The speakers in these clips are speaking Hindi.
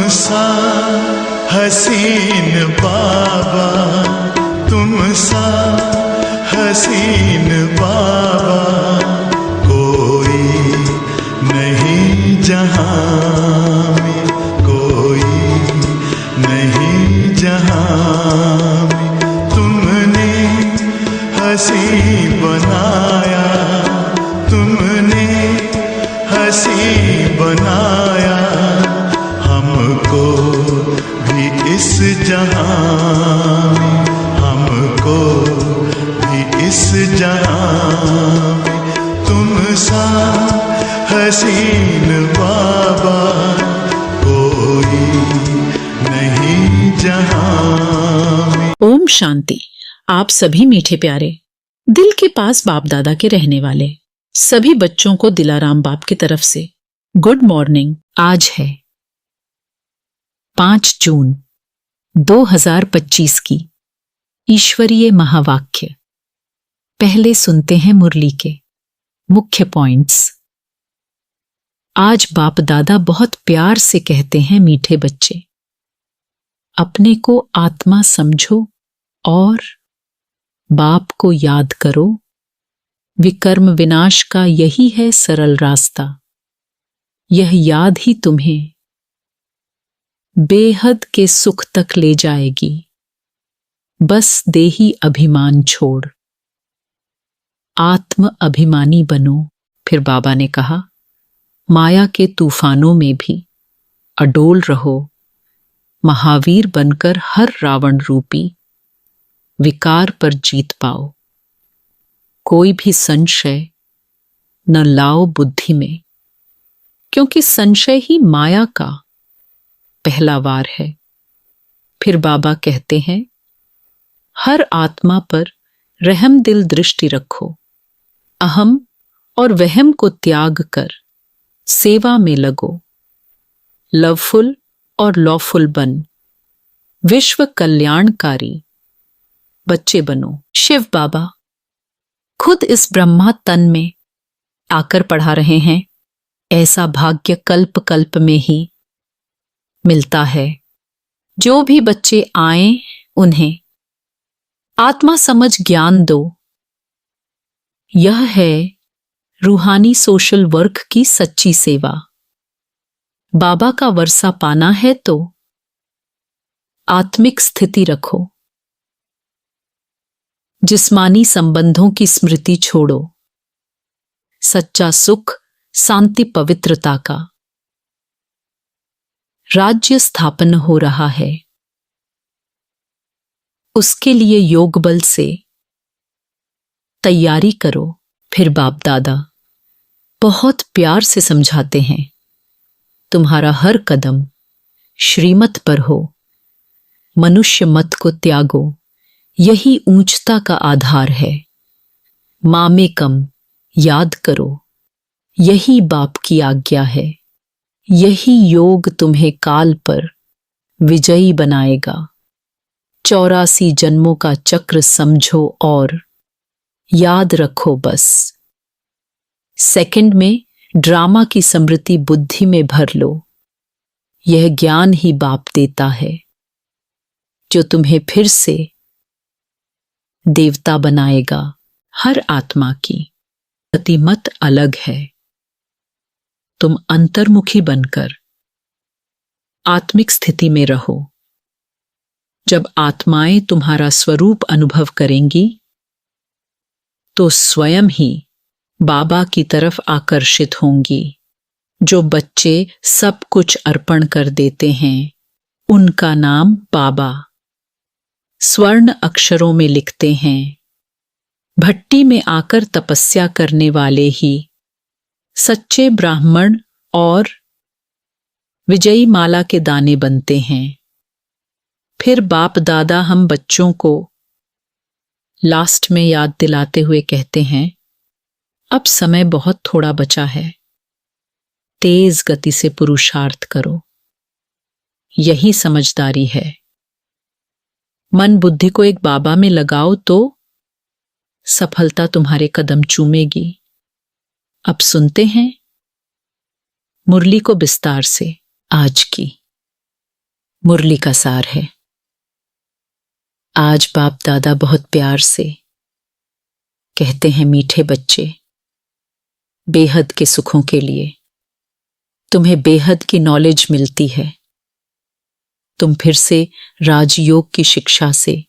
सा हसीन बाबा, तुम सा हसीन बाबा कोई नहीं जहां में, कोई नहीं जहां में। तुमने हंसी बनाया, तुमने हंसी बनाया हमको भी इस जहां में, हमको भी इस जहां में। तुम सा हसीन बाबा कोई नहीं जहां में। ओम शांति। आप सभी मीठे प्यारे दिल के पास बाप दादा के रहने वाले सभी बच्चों को दिलाराम बाप की तरफ से गुड मॉर्निंग। आज है 5 जून 2025 की ईश्वरीय महावाक्य। पहले सुनते हैं मुरली के मुख्य पॉइंट्स। आज बाप दादा बहुत प्यार से कहते हैं, मीठे बच्चे अपने को आत्मा समझो और बाप को याद करो। विकर्म विनाश का यही है सरल रास्ता। यह याद ही तुम्हें बेहद के सुख तक ले जाएगी। बस देही अभिमान छोड़ आत्म अभिमानी बनो। फिर बाबा ने कहा, माया के तूफानों में भी अडोल रहो। महावीर बनकर हर रावण रूपी विकार पर जीत पाओ। कोई भी संशय न लाओ बुद्धि में, क्योंकि संशय ही माया का पहला वार है। फिर बाबा कहते हैं, हर आत्मा पर रहम दिल दृष्टि रखो। अहम और वहम को त्याग कर सेवा में लगो। लवफुल और लॉफुल बन विश्व कल्याणकारी बच्चे बनो। शिव बाबा खुद इस ब्रह्मा तन में आकर पढ़ा रहे हैं। ऐसा भाग्य कल्प कल्प में ही मिलता है। जो भी बच्चे आए उन्हें आत्मा समझ ज्ञान दो। यह है रूहानी सोशल वर्क की सच्ची सेवा। बाबा का वर्षा पाना है तो आत्मिक स्थिति रखो। जिस्मानी संबंधों की स्मृति छोड़ो। सच्चा सुख शांति पवित्रता का राज्य स्थापन हो रहा है। उसके लिए योग बल से तैयारी करो। फिर बाप दादा बहुत प्यार से समझाते हैं, तुम्हारा हर कदम श्रीमत पर हो। मनुष्य मत को त्यागो, यही ऊंचता का आधार है। मामेकम याद करो, यही बाप की आज्ञा है। यही योग तुम्हें काल पर विजयी बनाएगा। 84 जन्मों का चक्र समझो और याद रखो। बस सेकंड में ड्रामा की स्मृति बुद्धि में भर लो। यह ज्ञान ही बाप देता है, जो तुम्हें फिर से देवता बनाएगा। हर आत्मा की गतिमत अलग है। तुम अंतर्मुखी बनकर आत्मिक स्थिति में रहो। जब आत्माएं तुम्हारा स्वरूप अनुभव करेंगी तो स्वयं ही बाबा की तरफ आकर्षित होंगी। जो बच्चे सब कुछ अर्पण कर देते हैं, उनका नाम बाबा स्वर्ण अक्षरों में लिखते हैं। भट्टी में आकर तपस्या करने वाले ही सच्चे ब्राह्मण और विजयी माला के दाने बनते हैं। फिर बाप दादा हम बच्चों को लास्ट में याद दिलाते हुए कहते हैं, अब समय बहुत थोड़ा बचा है। तेज गति से पुरुषार्थ करो। यही समझदारी है। मन बुद्धि को एक बाबा में लगाओ तो सफलता तुम्हारे कदम चूमेगी। अब सुनते हैं मुरली को विस्तार से आज की। मुरली का सार है। आज बाप दादा बहुत प्यार से कहते हैं, मीठे बच्चे, बेहद के सुखों के लिए तुम्हें बेहद की नॉलेज मिलती है। तुम फिर से राजयोग की शिक्षा से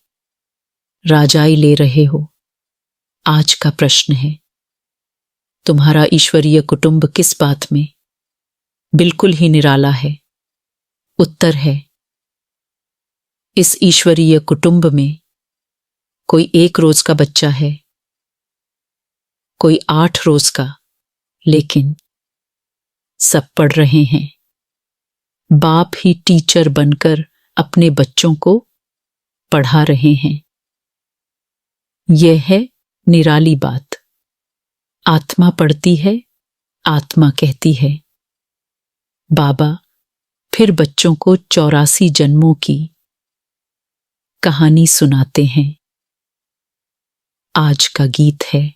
राजाई ले रहे हो। आज का प्रश्न है, तुम्हारा ईश्वरीय कुटुंब किस बात में बिल्कुल ही निराला है? उत्तर है, इस ईश्वरीय कुटुंब में कोई 1 रोज का बच्चा है, कोई 8 रोज का, लेकिन सब पढ़ रहे हैं। बाप ही टीचर बनकर अपने बच्चों को पढ़ा रहे हैं। यह है निराली बात। आत्मा पढ़ती है, आत्मा कहती है। बाबा फिर बच्चों को 84 जन्मों की कहानी सुनाते हैं। आज का गीत है,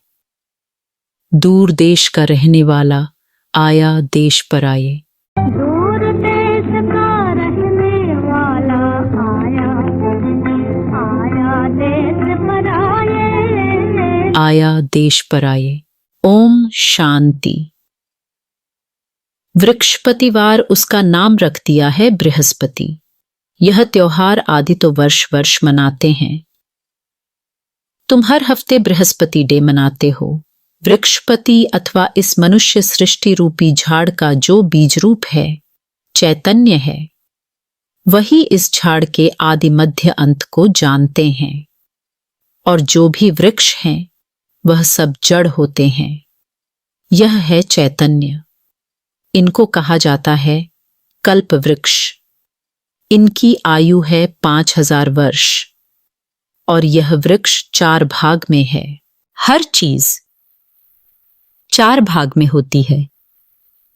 दूर देश का रहने वाला आया देश पर आए। दूर देश का रहने वाला आया, आया देश पर आए, आया देश पर आए। ओम शांति। वृक्षपतिवार उसका नाम रख दिया है बृहस्पति। यह त्योहार आदि तो वर्ष वर्ष मनाते हैं। तुम हर हफ्ते बृहस्पति डे मनाते हो। वृक्षपति अथवा इस मनुष्य सृष्टि रूपी झाड़ का जो बीज रूप है, चैतन्य है, वही इस झाड़ के आदि मध्य अंत को जानते हैं। और जो भी वृक्ष हैं वह सब जड़ होते हैं। यह है चैतन्य। इनको कहा जाता है कल्प वृक्ष। इनकी आयु है 5000 वर्ष और यह वृक्ष 4 भाग में है। हर चीज 4 भाग में होती है।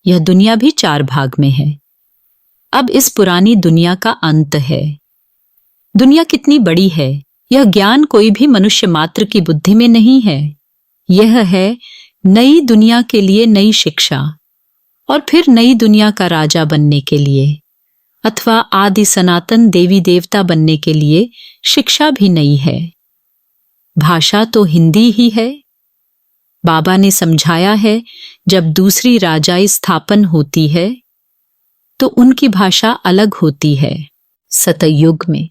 यह दुनिया भी 4 भाग में है। अब इस पुरानी दुनिया का अंत है। दुनिया कितनी बड़ी है, यह ज्ञान कोई भी मनुष्य मात्र की बुद्धि में नहीं है। यह है नई दुनिया के लिए नई शिक्षा, और फिर नई दुनिया का राजा बनने के लिए अथवा आदि सनातन देवी देवता बनने के लिए शिक्षा भी नई है। भाषा तो हिंदी ही है। बाबा ने समझाया है, जब दूसरी राजाई स्थापन होती है तो उनकी भाषा अलग होती है। सतयुग में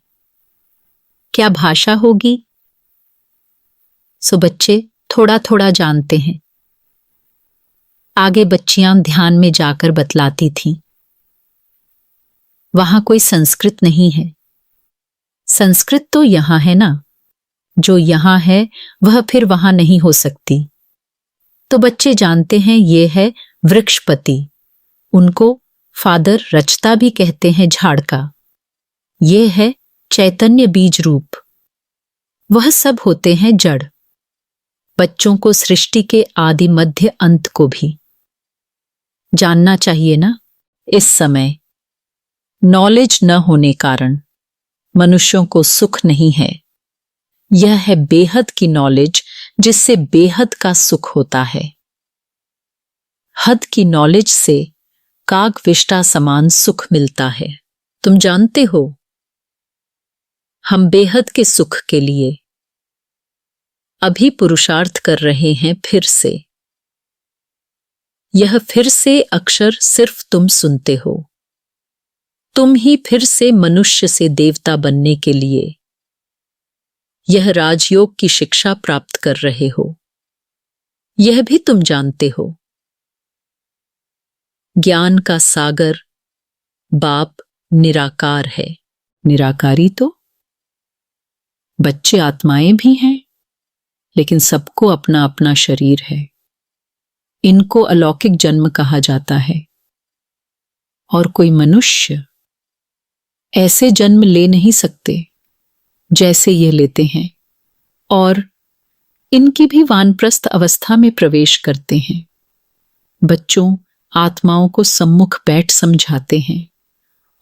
क्या भाषा होगी? सो बच्चे थोड़ा थोड़ा जानते हैं। आगे बच्चियां ध्यान में जाकर बतलाती थीं। वहां कोई संस्कृत नहीं है। संस्कृत तो यहां है ना। जो यहां है वह फिर वहां नहीं हो सकती। तो बच्चे जानते हैं ये है वृक्षपति। उनको फादर रचता भी कहते हैं झाड़ का। ये है चैतन्य बीज रूप। वह सब होते हैं जड़। बच्चों को सृष्टि के आदि मध्य अंत को भी जानना चाहिए ना। इस समय नॉलेज न होने कारण मनुष्यों को सुख नहीं है। यह है बेहद की नॉलेज जिससे बेहद का सुख होता है। हद की नॉलेज से कागविष्टा समान सुख मिलता है। तुम जानते हो, हम बेहद के सुख के लिए अभी पुरुषार्थ कर रहे हैं। फिर से यह फिर से अक्षर सिर्फ तुम सुनते हो। तुम ही फिर से मनुष्य से देवता बनने के लिए यह राजयोग की शिक्षा प्राप्त कर रहे हो। यह भी तुम जानते हो। ज्ञान का सागर बाप निराकार है। निराकारी तो बच्चे आत्माएं भी हैं, लेकिन सबको अपना अपना शरीर है। इनको अलौकिक जन्म कहा जाता है। और कोई मनुष्य ऐसे जन्म ले नहीं सकते जैसे ये लेते हैं, और इनकी भी वानप्रस्थ अवस्था में प्रवेश करते हैं। बच्चों आत्माओं को सम्मुख बैठ समझाते हैं,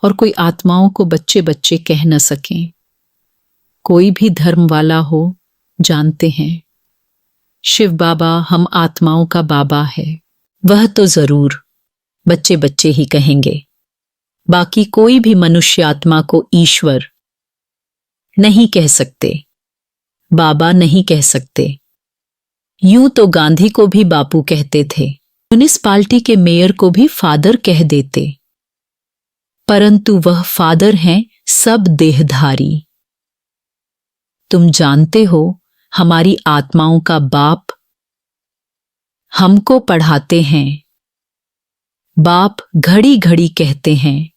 और कोई आत्माओं को बच्चे बच्चे कह न सकें। कोई भी धर्म वाला हो जानते हैं, शिव बाबा हम आत्माओं का बाबा है। वह तो जरूर बच्चे बच्चे ही कहेंगे। बाकी कोई भी मनुष्य आत्मा को ईश्वर नहीं कह सकते, बाबा नहीं कह सकते। यूं तो गांधी को भी बापू कहते थे, म्युनिसिपालिटी के मेयर को भी फादर कह देते, परंतु वह फादर हैं सब देहधारी। तुम जानते हो हमारी आत्माओं का बाप हमको पढ़ाते हैं। बाप घड़ी घड़ी कहते हैं,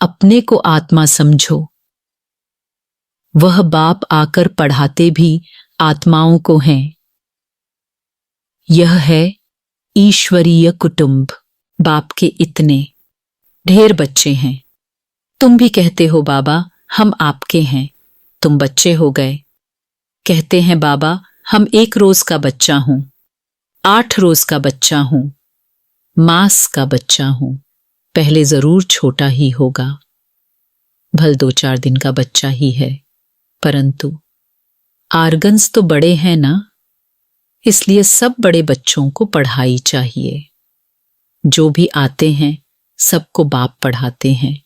अपने को आत्मा समझो। वह बाप आकर पढ़ाते भी आत्माओं को हैं। यह है ईश्वरीय कुटुंब। बाप के इतने ढेर बच्चे हैं। तुम भी कहते हो बाबा हम आपके हैं, तुम बच्चे हो गए। कहते हैं बाबा हम 1 रोज का बच्चा हूं, 8 रोज का बच्चा हूं, मास का बच्चा हूं। पहले जरूर छोटा ही होगा, भल 2-4 दिन का बच्चा ही है, परंतु आर्गन्स तो बड़े हैं ना, इसलिए सब बड़े बच्चों को पढ़ाई चाहिए। जो भी आते हैं सबको बाप पढ़ाते हैं।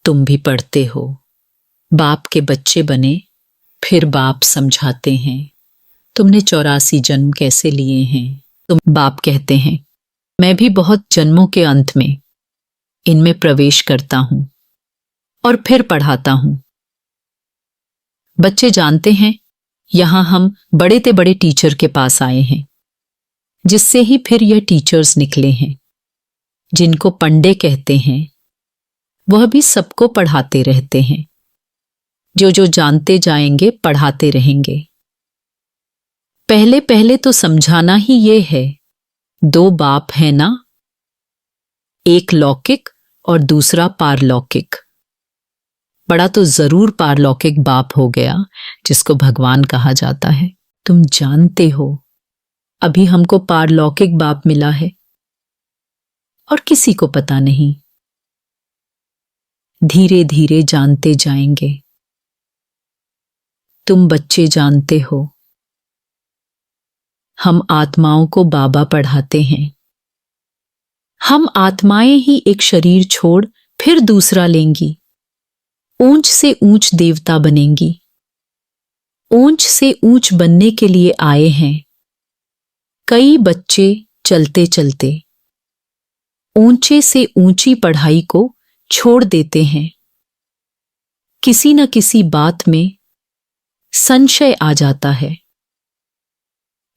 तुम भी पढ़ते हो। बाप के बच्चे बने, फिर बाप समझाते हैं तुमने 84 जन्म कैसे लिए हैं। तुम बाप कहते हैं मैं भी बहुत जन्मों के अंत में इनमें प्रवेश करता हूं और फिर पढ़ाता हूं। बच्चे जानते हैं यहां हम बड़े ते बड़े टीचर के पास आए हैं, जिससे ही फिर यह टीचर्स निकले हैं, जिनको पंडे कहते हैं। वह भी सबको पढ़ाते रहते हैं। जो जो जानते जाएंगे पढ़ाते रहेंगे। पहले पहले तो समझाना ही ये है, 2 बाप है ना, एक लौकिक और दूसरा पारलौकिक। बड़ा तो जरूर पारलौकिक बाप हो गया जिसको भगवान कहा जाता है। तुम जानते हो अभी हमको पारलौकिक बाप मिला है और किसी को पता नहीं। धीरे धीरे जानते जाएंगे। तुम बच्चे जानते हो हम आत्माओं को बाबा पढ़ाते हैं। हम आत्माएं ही एक शरीर छोड़ फिर दूसरा लेंगी, ऊंच से ऊंच देवता बनेंगी। ऊंच से ऊंच बनने के लिए आए हैं। कई बच्चे चलते चलते ऊंचे से ऊंची पढ़ाई को छोड़ देते हैं। किसी न किसी बात में संशय आ जाता है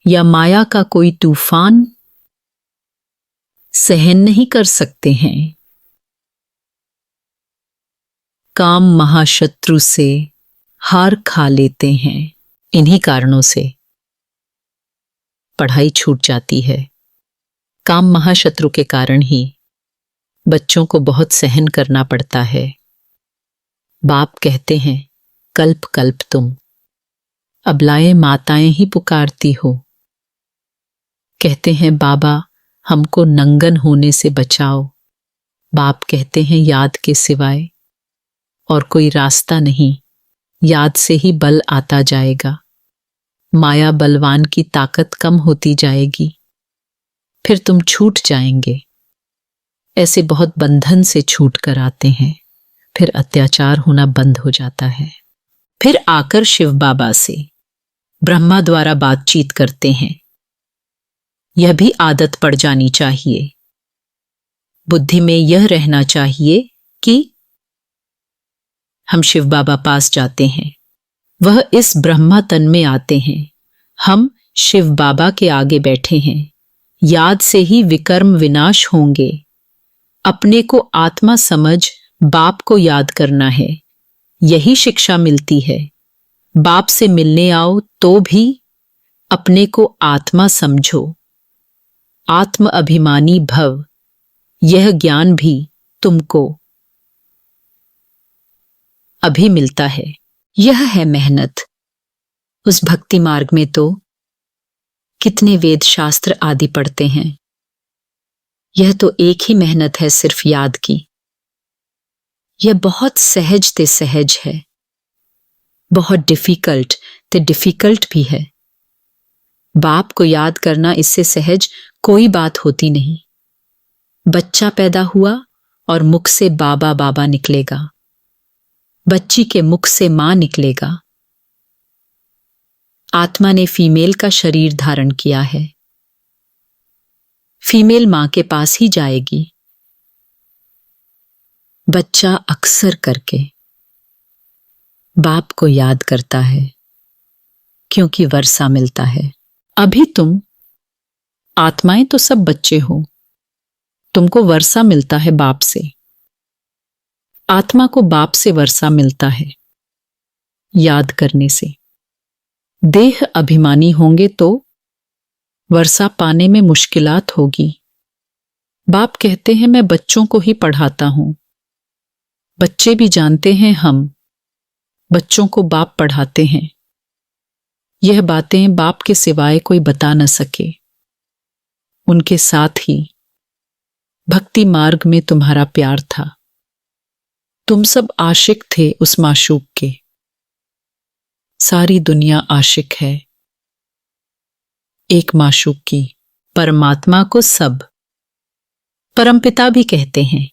या माया का कोई तूफान सहन नहीं कर सकते हैं। काम महाशत्रु से हार खा लेते हैं। इन्हीं कारणों से पढ़ाई छूट जाती है। काम महाशत्रु के कारण ही बच्चों को बहुत सहन करना पड़ता है। बाप कहते हैं कल्प कल्प तुम अबलाएं माताएं ही पुकारती हो। कहते हैं बाबा हमको नंगन होने से बचाओ। बाप कहते हैं याद के सिवाय और कोई रास्ता नहीं, याद से ही बल आता जाएगा। माया बलवान की ताकत कम होती जाएगी, फिर तुम छूट जाएंगे। ऐसे बहुत बंधन से छूट कर आते हैं, फिर अत्याचार होना बंद हो जाता है। फिर आकर शिव बाबा से ब्रह्मा द्वारा बातचीत करते हैं। यह भी आदत पड़ जानी चाहिए। बुद्धि में यह रहना चाहिए कि हम शिव बाबा पास जाते हैं, वह इस ब्रह्मा तन में आते हैं, हम शिव बाबा के आगे बैठे हैं। याद से ही विकर्म विनाश होंगे। अपने को आत्मा समझ बाप को याद करना है, यही शिक्षा मिलती है। बाप से मिलने आओ तो भी अपने को आत्मा समझो, आत्म अभिमानी भव। यह ज्ञान भी तुमको अभी मिलता है। यह है मेहनत। उस भक्ति मार्ग में तो कितने वेद शास्त्र आदि पढ़ते हैं। यह तो एक ही मेहनत है सिर्फ याद की। यह बहुत सहज ते सहज है, बहुत डिफिकल्ट ते डिफिकल्ट भी है। बाप को याद करना इससे सहज कोई बात होती नहीं। बच्चा पैदा हुआ और मुख से बाबा बाबा निकलेगा, बच्ची के मुख से मां निकलेगा। आत्मा ने फीमेल का शरीर धारण किया है, फीमेल मां के पास ही जाएगी। बच्चा अक्सर करके बाप को याद करता है क्योंकि वर्षा मिलता है। अभी तुम आत्माएं तो सब बच्चे हो, तुमको वर्षा मिलता है बाप से। आत्मा को बाप से वर्षा मिलता है याद करने से। देह अभिमानी होंगे तो वर्षा पाने में मुश्किलात होगी। बाप कहते हैं मैं बच्चों को ही पढ़ाता हूं। बच्चे भी जानते हैं हम बच्चों को बाप पढ़ाते हैं। यह बातें बाप के सिवाय कोई बता न सके। उनके साथ ही भक्ति मार्ग में तुम्हारा प्यार था। तुम सब आशिक थे उस माशूक के। सारी दुनिया आशिक है एक माशूक की। परमात्मा को सब परमपिता भी कहते हैं।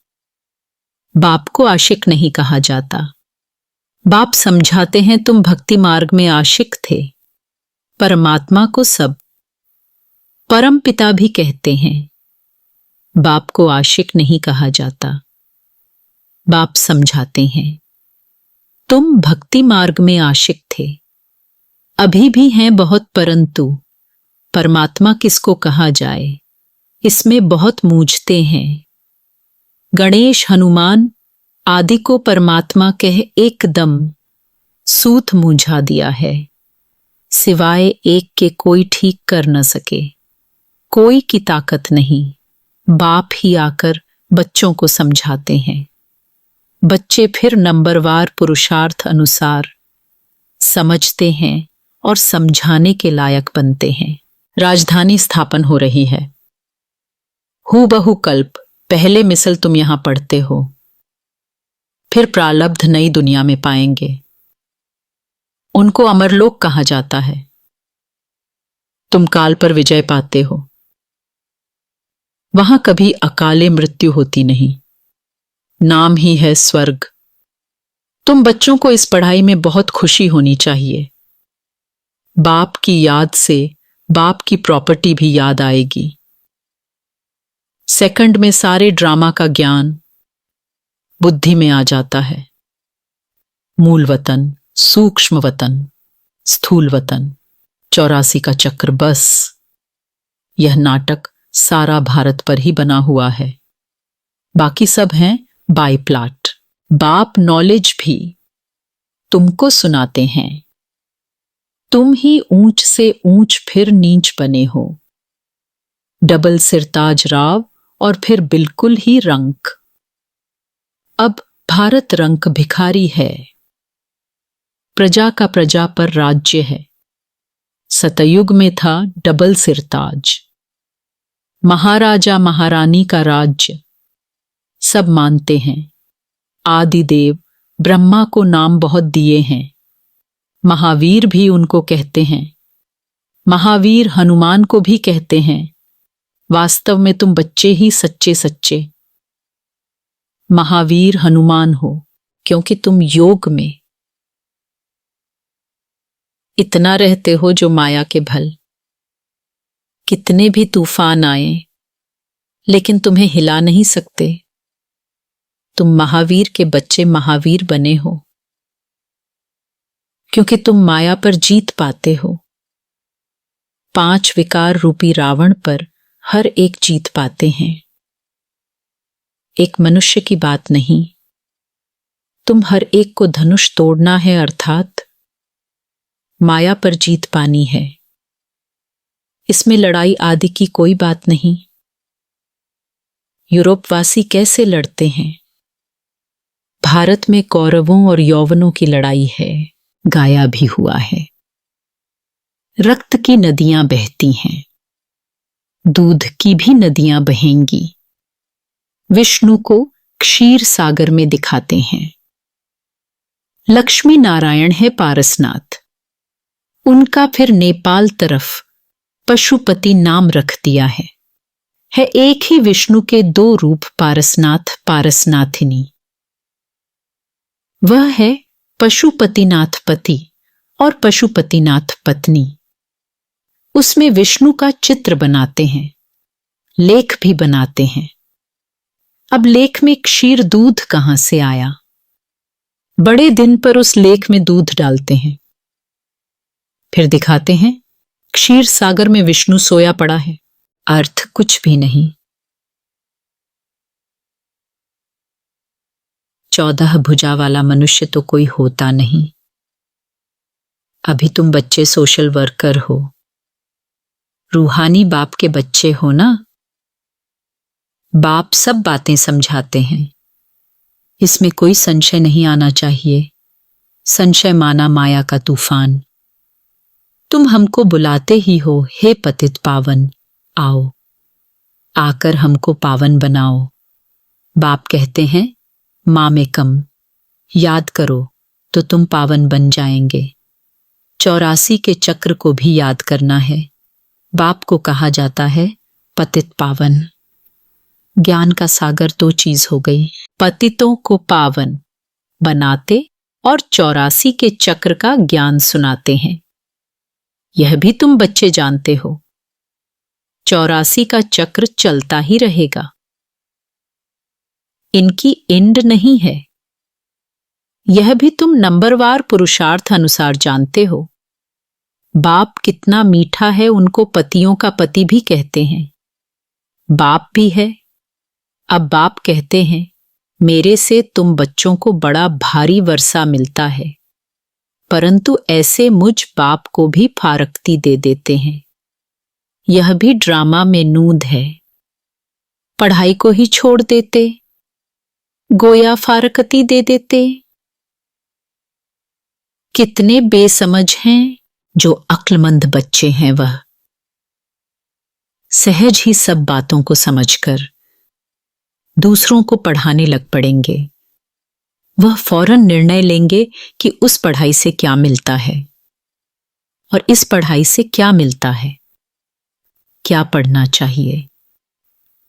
बाप को आशिक नहीं कहा जाता। बाप समझाते हैं तुम भक्ति मार्ग में आशिक थे। परमात्मा को सब परमपिता भी कहते हैं। बाप को आशिक नहीं कहा जाता। बाप समझाते हैं तुम भक्ति मार्ग में आशिक थे, अभी भी हैं बहुत, परंतु परमात्मा किसको कहा जाए इसमें बहुत मूझते हैं। गणेश हनुमान आदि को परमात्मा कह एकदम सूत मूझा दिया है। सिवाय एक के कोई ठीक कर न सके, कोई की ताकत नहीं। बाप ही आकर बच्चों को समझाते हैं। बच्चे फिर नंबरवार पुरुषार्थ अनुसार समझते हैं और समझाने के लायक बनते हैं। राजधानी स्थापन हो रही है। हूबहू कल्प पहले मिसल तुम यहां पढ़ते हो, फिर प्रालब्ध नई दुनिया में पाएंगे। उनको अमरलोक कहा जाता है। तुम काल पर विजय पाते हो। वहां कभी अकाले मृत्यु होती नहीं, नाम ही है स्वर्ग। तुम बच्चों को इस पढ़ाई में बहुत खुशी होनी चाहिए। बाप की याद से बाप की प्रॉपर्टी भी याद आएगी। सेकंड में सारे ड्रामा का ज्ञान बुद्धि में आ जाता है। मूल वतन, सूक्ष्म वतन, स्थूल वतन, 84 का चक्र, बस यह नाटक सारा भारत पर ही बना हुआ है। बाकी सब हैं बाय प्लाट। बाप नॉलेज भी तुमको सुनाते हैं। तुम ही ऊंच से ऊंच फिर नीच बने हो। डबल सिरताज राव और फिर बिल्कुल ही रंक। अब भारत रंक भिखारी है। प्रजा का प्रजा पर राज्य है। सतयुग में था डबल सिरताज, महाराजा महारानी का राज्य। सब मानते हैं। आदिदेव ब्रह्मा को नाम बहुत दिए हैं। महावीर भी उनको कहते हैं। महावीर हनुमान को भी कहते हैं। वास्तव में तुम बच्चे ही सच्चे सच्चे महावीर हनुमान हो, क्योंकि तुम योग में इतना रहते हो जो माया के भल। कितने भी तूफान आए लेकिन तुम्हें हिला नहीं सकते। तुम महावीर के बच्चे महावीर बने हो क्योंकि तुम माया पर जीत पाते हो। 5 विकार रूपी रावण पर हर एक जीत पाते हैं। एक मनुष्य की बात नहीं, तुम हर एक को धनुष तोड़ना है, अर्थात माया पर जीत पानी है। इसमें लड़ाई आदि की कोई बात नहीं। यूरोपवासी कैसे लड़ते हैं? भारत में कौरवों और यौवनों की लड़ाई है, गाया भी हुआ है। रक्त की नदियां बहती हैं, दूध की भी नदियां बहेंगी। विष्णु को क्षीर सागर में दिखाते हैं। लक्ष्मी नारायण है पारसनाथ, उनका फिर नेपाल तरफ पशुपति नाम रख दिया है। है एक ही विष्णु के दो रूप पारसनाथ पारसनाथिनी। वह है पशुपतिनाथ पति और पशुपतिनाथ पत्नी। उसमें विष्णु का चित्र बनाते हैं, लेख भी बनाते हैं। अब लेख में क्षीर दूध कहां से आया? बड़े दिन पर उस लेख में दूध डालते हैं, फिर दिखाते हैं क्षीर सागर में विष्णु सोया पड़ा है। अर्थ कुछ भी नहीं। 14 भुजा वाला मनुष्य तो कोई होता नहीं। अभी तुम बच्चे सोशल वर्कर हो, रूहानी बाप के बच्चे हो ना। बाप सब बातें समझाते हैं, इसमें कोई संशय नहीं आना चाहिए। संशय माना माया का तूफान। तुम हमको बुलाते ही हो, हे पतित पावन, आओ, आकर हमको पावन बनाओ। बाप कहते हैं मामेकम, याद करो तो तुम पावन बन जाएंगे। 84 के चक्र को भी याद करना है। बाप को कहा जाता है पतित पावन। ज्ञान का सागर दो चीज हो गई, पतितों को पावन बनाते और 84 के चक्र का ज्ञान सुनाते हैं। यह भी तुम बच्चे जानते हो, 84 का चक्र चलता ही रहेगा। इनकी एंड नहीं है। यह भी तुम नंबरवार पुरुषार्थ अनुसार जानते हो। बाप कितना मीठा है, उनको पतियों का पति भी कहते हैं। बाप भी है। अब बाप कहते हैं मेरे से तुम बच्चों को बड़ा भारी वर्षा मिलता है, परंतु ऐसे मुझ बाप को भी फारकती दे देते हैं। यह भी ड्रामा में नूद है। पढ़ाई को ही छोड़ देते, गोया फारकती दे देते। कितने बेसमझ हैं जो अक्लमंद बच्चे हैं। वह सहज ही सब बातों को समझकर दूसरों को पढ़ाने लग पड़ेंगे। वह फौरन निर्णय लेंगे कि उस पढ़ाई से क्या मिलता है और इस पढ़ाई से क्या मिलता है, क्या पढ़ना चाहिए।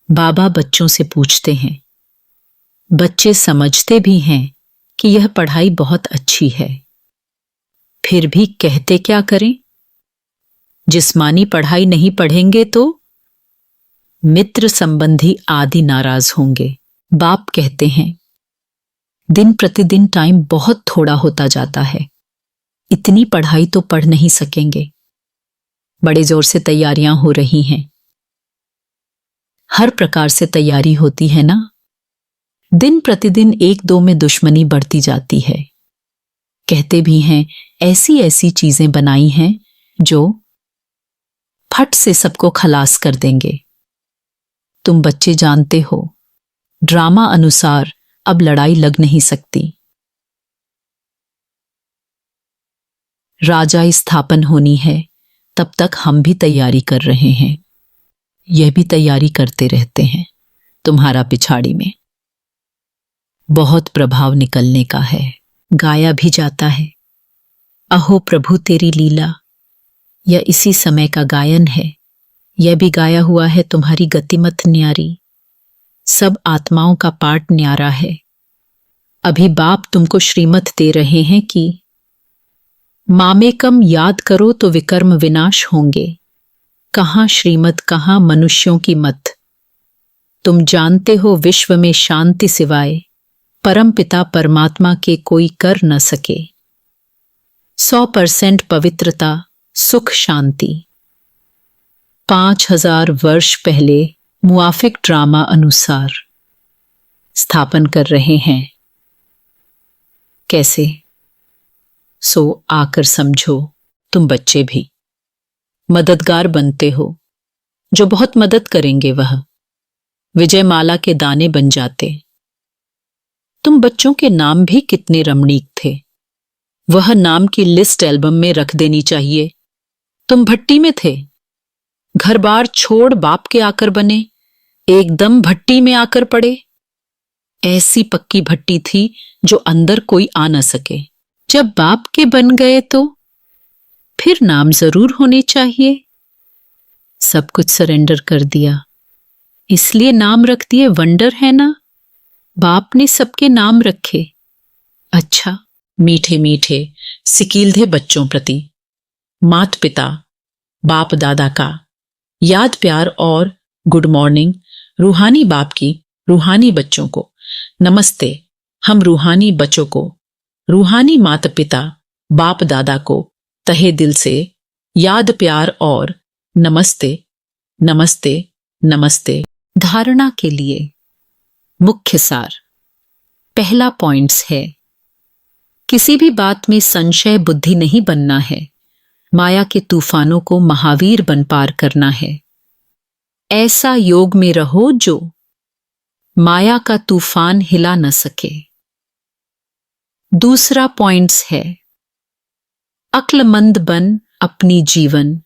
बाबा बच्चों से पूछते हैं। बच्चे समझते भी हैं कि यह पढ़ाई बहुत अच्छी है, फिर भी कहते क्या करें। जिस्मानी पढ़ाई नहीं पढ़ेंगे तो मित्र संबंधी आदि नाराज होंगे। बाप कहते हैं दिन प्रतिदिन टाइम बहुत थोड़ा होता जाता है, इतनी पढ़ाई तो पढ़ नहीं सकेंगे। बड़े जोर से तैयारियां हो रही हैं। हर प्रकार से तैयारी होती है ना। दिन प्रतिदिन एक दो में दुश्मनी बढ़ती जाती है। कहते भी हैं ऐसी ऐसी चीजें बनाई हैं जो फट से सबको खलास कर देंगे। तुम बच्चे जानते हो, ड्रामा अनुसार अब लड़ाई लग नहीं सकती। राजा स्थापन होनी है, तब तक हम भी तैयारी कर रहे हैं। यह भी तैयारी करते रहते हैं तुम्हारा पिछाड़ी में। बहुत प्रभाव निकलने का है। गाया भी जाता है, अहो प्रभु तेरी लीला। यह इसी समय का गायन है। यह भी गाया हुआ है तुम्हारी गतिमत न्यारी। सब आत्माओं का पाठ न्यारा है। अभी बाप तुमको श्रीमत दे रहे हैं कि मामेकम याद करो तो विकर्म विनाश होंगे। कहां श्रीमत, कहां मनुष्यों की मत। तुम जानते हो विश्व में शांति सिवाय परम पिता परमात्मा के कोई कर न सके। 100% पवित्रता, सुख, शांति। 5000 वर्ष पहले मुआफिक ड्रामा अनुसार स्थापन कर रहे हैं। कैसे? सो आकर समझो। तुम बच्चे भी मददगार बनते हो। जो बहुत मदद करेंगे वह विजयमाला के दाने बन जाते। तुम बच्चों के नाम भी कितने रमणीक थे। वह नाम की लिस्ट एल्बम में रख देनी चाहिए। तुम भट्टी में थे, घर बार छोड़ बाप के आकर बने, एकदम भट्टी में आकर पड़े। ऐसी पक्की भट्टी थी जो अंदर कोई आ न सके। जब बाप के बन गए तो फिर नाम जरूर होने चाहिए। सब कुछ सरेंडर कर दिया। इसलिए नाम रख दिए, वंडर है ना। बाप ने सबके नाम रखे। अच्छा। मीठे मीठे सिकीलधे बच्चों प्रति मात पिता बाप दादा का याद प्यार और गुड मॉर्निंग। रूहानी बाप की रूहानी बच्चों को नमस्ते। हम रूहानी बच्चों को, रूहानी माता पिता बाप दादा को तहे दिल से याद प्यार और नमस्ते नमस्ते नमस्ते। धारणा के लिए मुख्य सार। पहला पॉइंट्स है, किसी भी बात में संशय बुद्धि नहीं बनना है। माया के तूफानों को महावीर बन पार करना है। ऐसा योग में रहो जो माया का तूफान हिला न सके। दूसरा पॉइंट्स है, अक्लमंद बन अपनी जीवन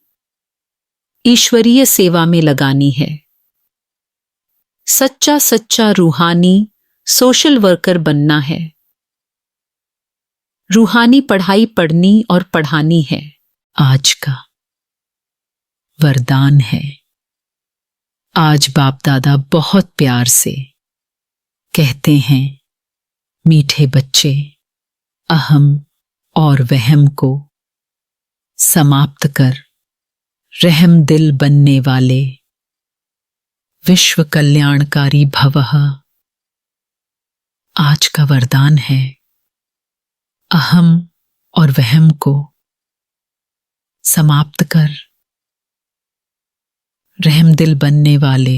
ईश्वरीय सेवा में लगानी है। सच्चा सच्चा रूहानी सोशल वर्कर बनना है। रूहानी पढ़ाई पढ़नी और पढ़ानी है। आज का वरदान है। आज बाप दादा बहुत प्यार से कहते हैं, मीठे बच्चे, अहम और वहम को समाप्त कर रहम दिल बनने वाले विश्व कल्याणकारी भवः। आज का वरदान है, अहम और वहम को समाप्त कर रहम दिल बनने वाले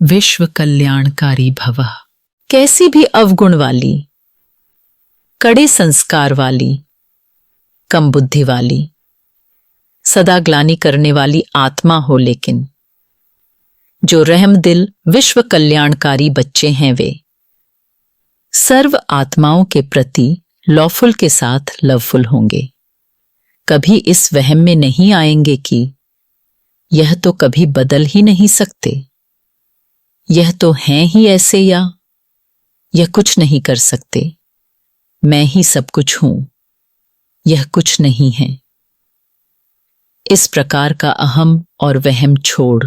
विश्व कल्याणकारी भवः। कैसी भी अवगुण वाली, कड़े संस्कार वाली, कम बुद्धि वाली, सदा ग्लानि करने वाली आत्मा हो, लेकिन जो रहम दिल विश्व कल्याणकारी बच्चे हैं, वे सर्व आत्माओं के प्रति लॉफुल के साथ लवफुल होंगे। कभी इस वहम में नहीं आएंगे कि यह तो कभी बदल ही नहीं सकते, यह तो हैं ही ऐसे, या यह कुछ नहीं कर सकते, मैं ही सब कुछ हूं, यह कुछ नहीं है। इस प्रकार का अहम और वहम छोड़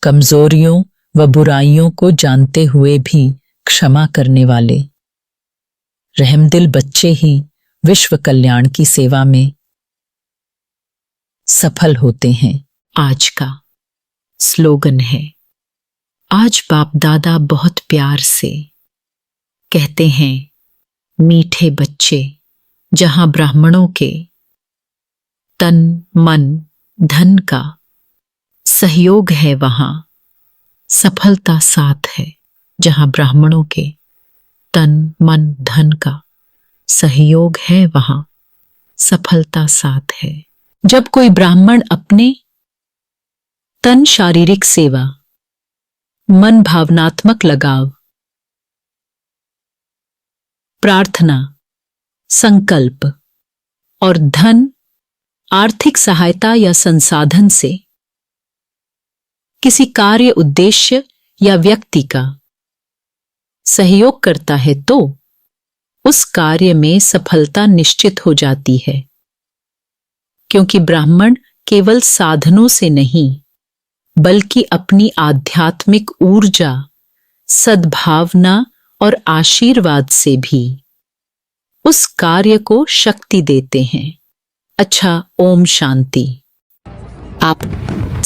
कमजोरियों व बुराइयों को जानते हुए भी क्षमा करने वाले रहमदिल बच्चे ही विश्व कल्याण की सेवा में सफल होते हैं। आज का स्लोगन है, आज बाप दादा बहुत प्यार से कहते हैं, मीठे बच्चे, जहां ब्राह्मणों के तन मन धन का सहयोग है, वहां सफलता साथ है। जहां ब्राह्मणों के तन मन धन का सहयोग है, वहां सफलता साथ है। जब कोई ब्राह्मण अपने तन शारीरिक सेवा, मन भावनात्मक लगाव, प्रार्थना, संकल्प और धन आर्थिक सहायता या संसाधन से किसी कार्य उद्देश्य या व्यक्ति का सहयोग करता है, तो उस कार्य में सफलता निश्चित हो जाती है, क्योंकि ब्राह्मण केवल साधनों से नहीं बल्कि अपनी आध्यात्मिक ऊर्जा, सद्भावना और आशीर्वाद से भी उस कार्य को शक्ति देते हैं। अच्छा, ओम शांति। आप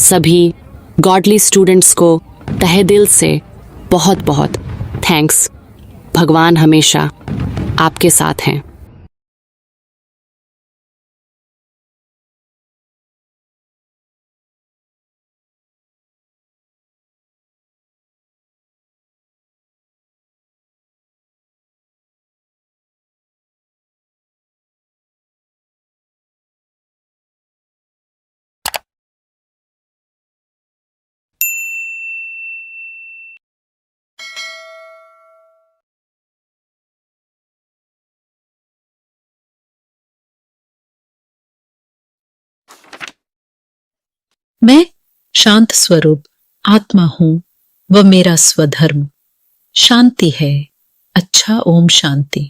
सभी गॉडली स्टूडेंट्स को तहे दिल से बहुत बहुत थैंक्स। भगवान हमेशा आपके साथ हैं। मैं शांत स्वरूप आत्मा हूं व मेरा स्वधर्म शांति है। अच्छा, ओम शांति।